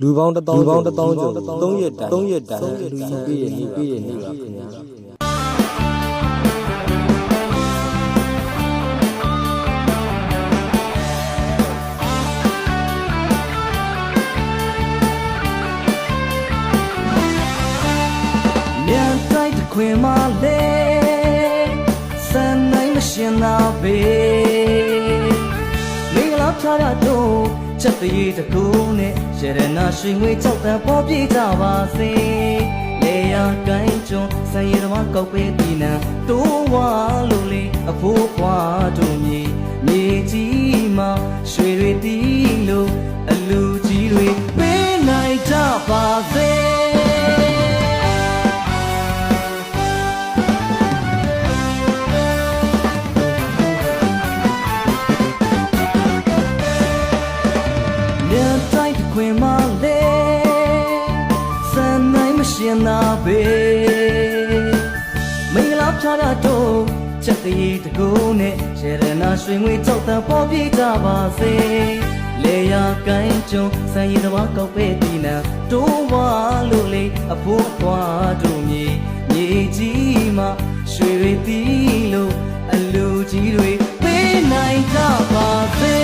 လူပေါင်း1000ကျော်3ရက်တိုင်လူပြည့်ရနေပါခင်ဗျာမြန်တိုက်တခွင်မလေးစံနိုင်မရှင်သာပဲမင်္ဂလာဖျားရတော့ချက်တည်းတကူနဲ့ရတနာရွှေငွေကြောက်တန်ပေါ်ပြေးကြပါစေလေယာကိုင်းကျွန်းစံရည်တော်ကောက်ပေးဒီနံတိုးဝါလို့လေအဖိုးခွာတို့မြေကြီးမှာရွှေတွေတီးလို့အလူကြီးတွေပေးနိုင်ကြပါစေခွင်မလေးစံနိုင်မရှင်သာပဲမင်္ဂလာဖျားရတော့ချက်တည်းတကူနဲ့ရတနာရွှေငွေကြောက်တန်ပေါ်ပြေးကြပါစေလေယာကိုင်းကျွန်းစံရည်တော်ကောက်ပေးဒီနံတိုးဝါလို့လေအဖိုးခွာတို့မြေကြီးမှာရွှေတွေတီးလို့အလူကြီးတွေပေးနိုင်ကြပါစေ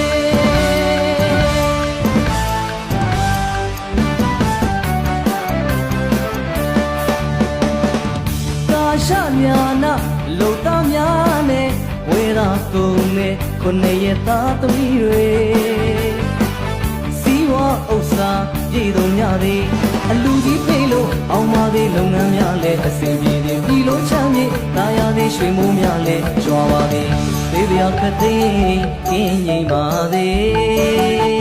ရှာညာနာလုံသားများနဲ့ဝေရာကုန်နဲ့ခုနှစ်ရက်သားသမီးတွေစီဝါဥစ္စာပြည်တော်များသည်အလူကြီးဖေးလို့အောင်ပါသေးလုပ်ငန်းများလည်းအစဉ်ပြေသည်ဒီလိုချမ်းမြေတာယာသည်ရွှေမိုးများလည်းကြွားပါသည်သေဗျာခသိကင်းငိမ်ပါသည်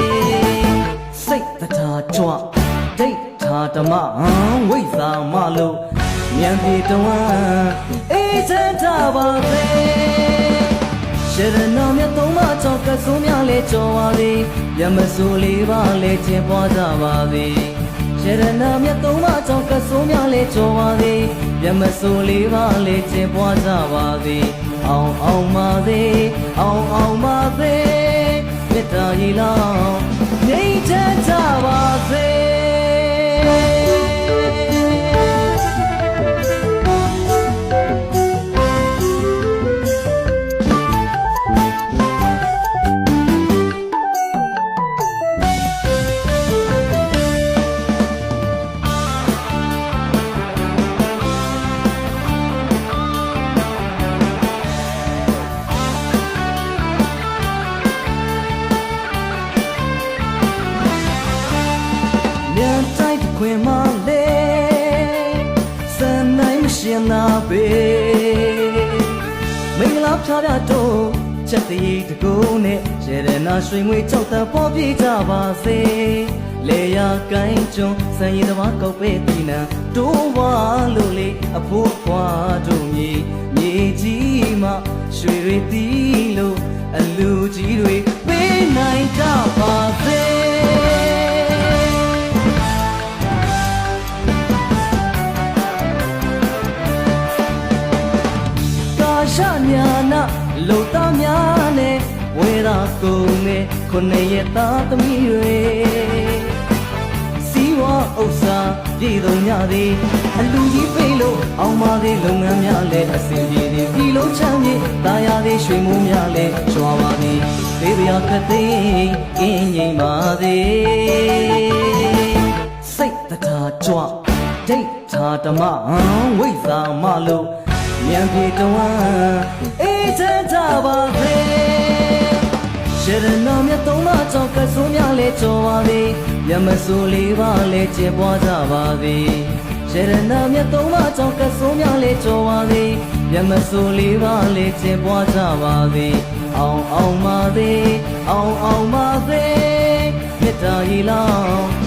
စိတ်တထာကြွဒိဋ္ဌာဓမ္မဝိဇ္ဇာမလို့မြန်ပြေတော်အေးချမ်းသာပါစေရှရနာမြတ်သုံးပါးကြောင့်ကစုံများလဲကြော်ပါသည်ရမစိုးလေးပါလဲကျင်ပွားကြပါသည်ရှရနာမြတ်သုံးပါးကြောင့်ကစုံများလဲကြော်ပါသည်ရမစိုးလေးပါလဲကျင်ပွားကြပါသည်အောင်ပါသည်အောင်ပါသည်မေတ္တာရီလောင်းငြိမ်းချမ်းကြပါစေခွင်မလေးစံနိုင်မရှင်သာပဲမင်္ဂလာဖျားရတော့ချက်တည်းတကူနဲ့ရတနာရွှေငွေကြောက်တန်ပေါ်ပြေးကြပါစေလေယာကိုင်းကျွန်းစံရည်တော်ကောက်ပေးဒီနံတိုးဝါလို့လေအဖိုးခွာတို့မြေကြီးမှာရွှေတွေတီးလို့အလူကြီးတွေပေးနိုင်ကြပါစေရှာညာနာလုံသားများနဲ့ဝေရာကုန်နဲ့ခုနှစ်ရက်သားသမီးတွေစီဝါဥစ္စာပြည်တော်များသည်အလူကြီးဖေးလို့အောင်ပါသေးလုပ်ငန်းများလည်းအစဉ်ပြေသည်ဒီလိုချမ်းမြေတာယာသည်ရွှေမိုးများလည်းကြွားပါသည်သေဗျာခသိကင်းငိမ်ပါသည်စိတ်တထာကြွဒိဋ္ဌာဓမ္မဝိဇ္ဇာမလို့မြန်ပြေတော်အေးချမ်းသာပါစေရှရနာမြတ်သုံးပါးကြောင့်ကစုံများလဲကြော်ပါသည်ရမစိုးလေးပါလဲကျင်ပွားကြပါသည်ရှရနာမြတ်သုံးပါးကြောင့်ကစုံများလဲကြော်ပါသည်ရမစိုးလေးပါလဲကျင်ပွားကြပါသည်အောင်ပါသည်အောင်ပါသည်မေတ္တာရီလောင်း